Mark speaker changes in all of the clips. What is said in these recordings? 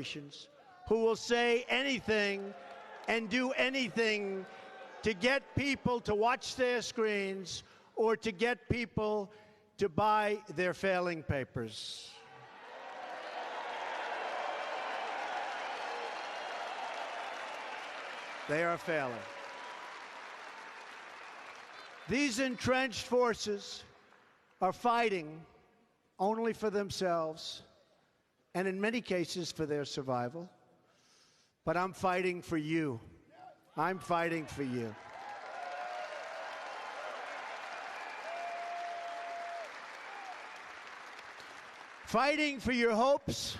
Speaker 1: corporations who will say anything and do anything to get people to watch their screens or to get people to buy their failing papers. They are failing. These entrenched forces are fighting only for themselves, and in many cases for their survival. But I'm fighting for you. I'm fighting for you. Fighting for your hopes,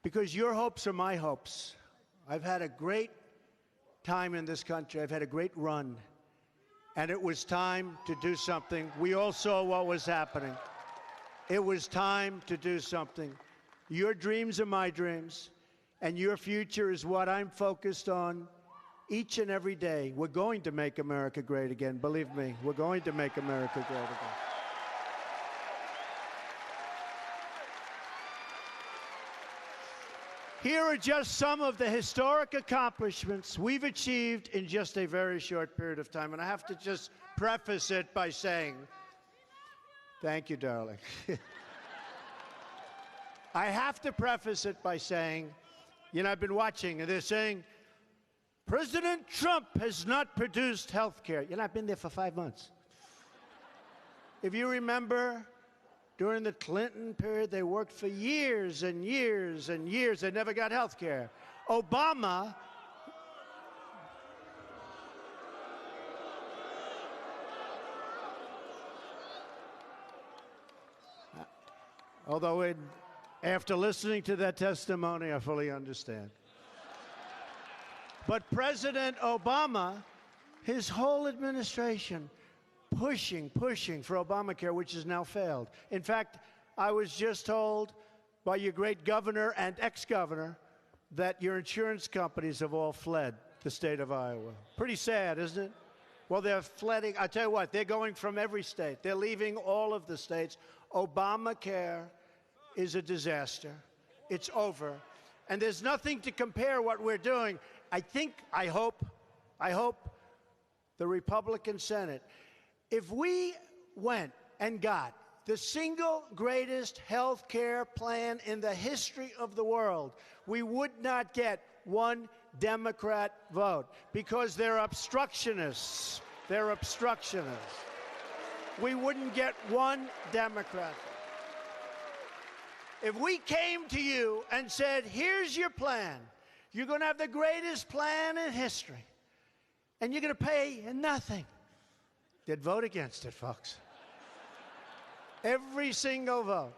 Speaker 1: because your hopes are my hopes. I've had a great time in this country. I've had a great run. And it was time to do something. We all saw what was happening. It was time to do something. Your dreams are my dreams, and your future is what I'm focused on each and every day. We're going to make America great again. Believe me, we're going to make America great again. Here are just some of the historic accomplishments we've achieved in just a very short period of time. And I have to just preface it by saying, thank you, darling. I have to preface it by saying, you know, I've been watching, and they're saying, President Trump has not produced health care. You know, I've been there for 5 months. If you remember, during the Clinton period, they worked for years and years and years. They never got health care. Obama, although after listening to that testimony, I fully understand. But President Obama, his whole administration, pushing for Obamacare, which has now failed. In fact, I was just told by your great governor and ex-governor that your insurance companies have all fled the state of Iowa. Pretty sad, isn't it? Well, they're flooding. I tell you what, they're going from every state. They're leaving all of the states. Obamacare is a disaster. It's over. And there's nothing to compare what we're doing. I hope the Republican Senate, if we went and got the single greatest health care plan in the history of the world, we would not get one Democrat vote because they're obstructionists. They're obstructionists. We wouldn't get one Democrat vote. If we came to you and said, here's your plan, you're going to have the greatest plan in history, and you're going to pay nothing, they'd vote against it, folks. Every single vote.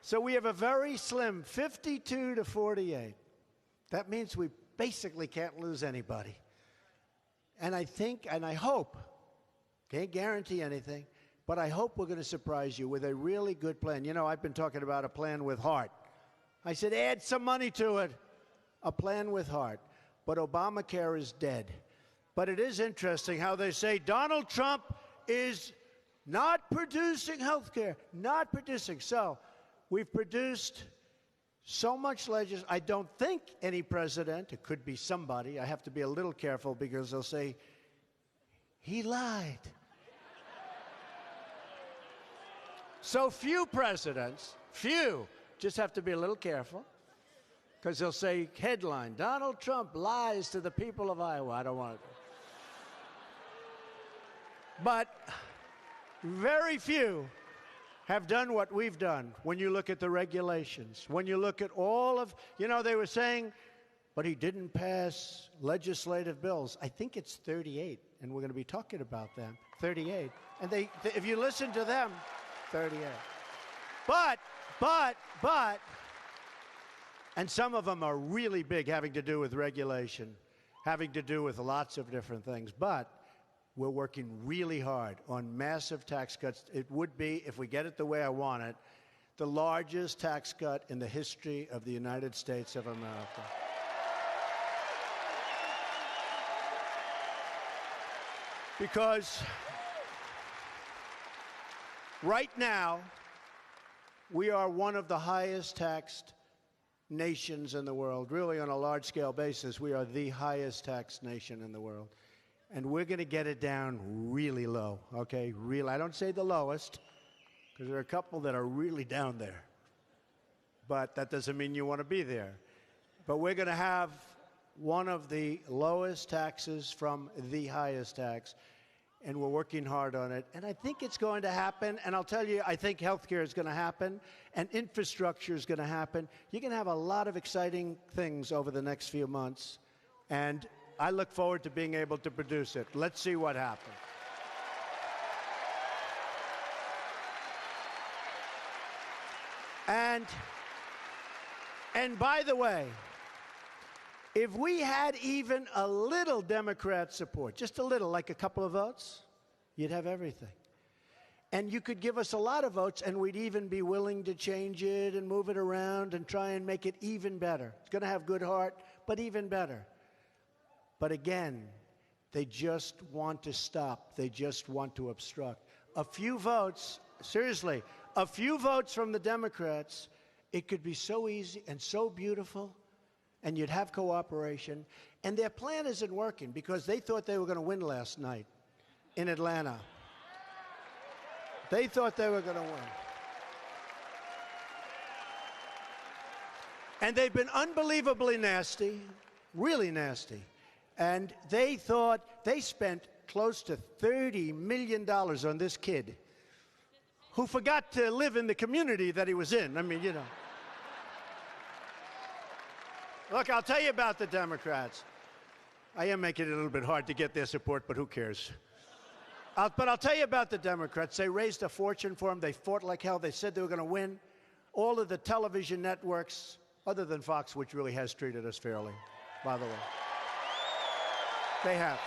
Speaker 1: So we have a very slim 52 to 48. That means we basically can't lose anybody. And I think, and I hope, can't guarantee anything, but I hope we're going to surprise you with a really good plan. You know, I've been talking about a plan with heart. I said, add some money to it. A plan with heart. But Obamacare is dead. But it is interesting how they say Donald Trump is not producing health care. Not producing. So we've produced so much legislation. I don't think any president, it could be somebody, I have to be a little careful because they'll say, he lied. So few presidents, just have to be a little careful because they'll say, headline, Donald Trump lies to the people of Iowa. I don't want it. But very few have done what we've done when you look at the regulations, when you look at all of, you know, they were saying, but he didn't pass legislative bills. I think it's 38, and we're going to be talking about them, 38. And if you listen to them, 38. But, and some of them are really big, having to do with regulation, having to do with lots of different things. But we're working really hard on massive tax cuts. It would be, if we get it the way I want it, the largest tax cut in the history of the United States of America. Because right now, we are one of the highest taxed nations in the world. Really, on a large-scale basis, we are the highest taxed nation in the world. And we're going to get it down really low, okay? Real. I don't say the lowest, because there are a couple that are really down there. But that doesn't mean you want to be there. But we're going to have one of the lowest taxes from the highest tax, and we're working hard on it. And I think it's going to happen. And I'll tell you, I think healthcare is going to happen, and infrastructure is going to happen. You're going to have a lot of exciting things over the next few months, and I look forward to being able to produce it. Let's see what happens. And by the way, if we had even a little Democrat support, just a little, like a couple of votes, you'd have everything. And you could give us a lot of votes, and we'd even be willing to change it and move it around and try and make it even better. It's going to have good heart, but even better. But again, they just want to stop. They just want to obstruct. A few votes, seriously, a few votes from the Democrats, it could be so easy and so beautiful, and you'd have cooperation. And their plan isn't working because they thought they were going to win last night in Atlanta. They thought they were going to win. And they've been unbelievably nasty, really nasty. And they thought they spent close to $30 million on this kid who forgot to live in the community that he was in. I mean, you know. Look, I'll tell you about the Democrats. I am making it a little bit hard to get their support, but who cares? But I'll tell you about the Democrats. They raised a fortune for him. They fought like hell. They said they were going to win. All of the television networks, other than Fox, which really has treated us fairly, by the way. They have.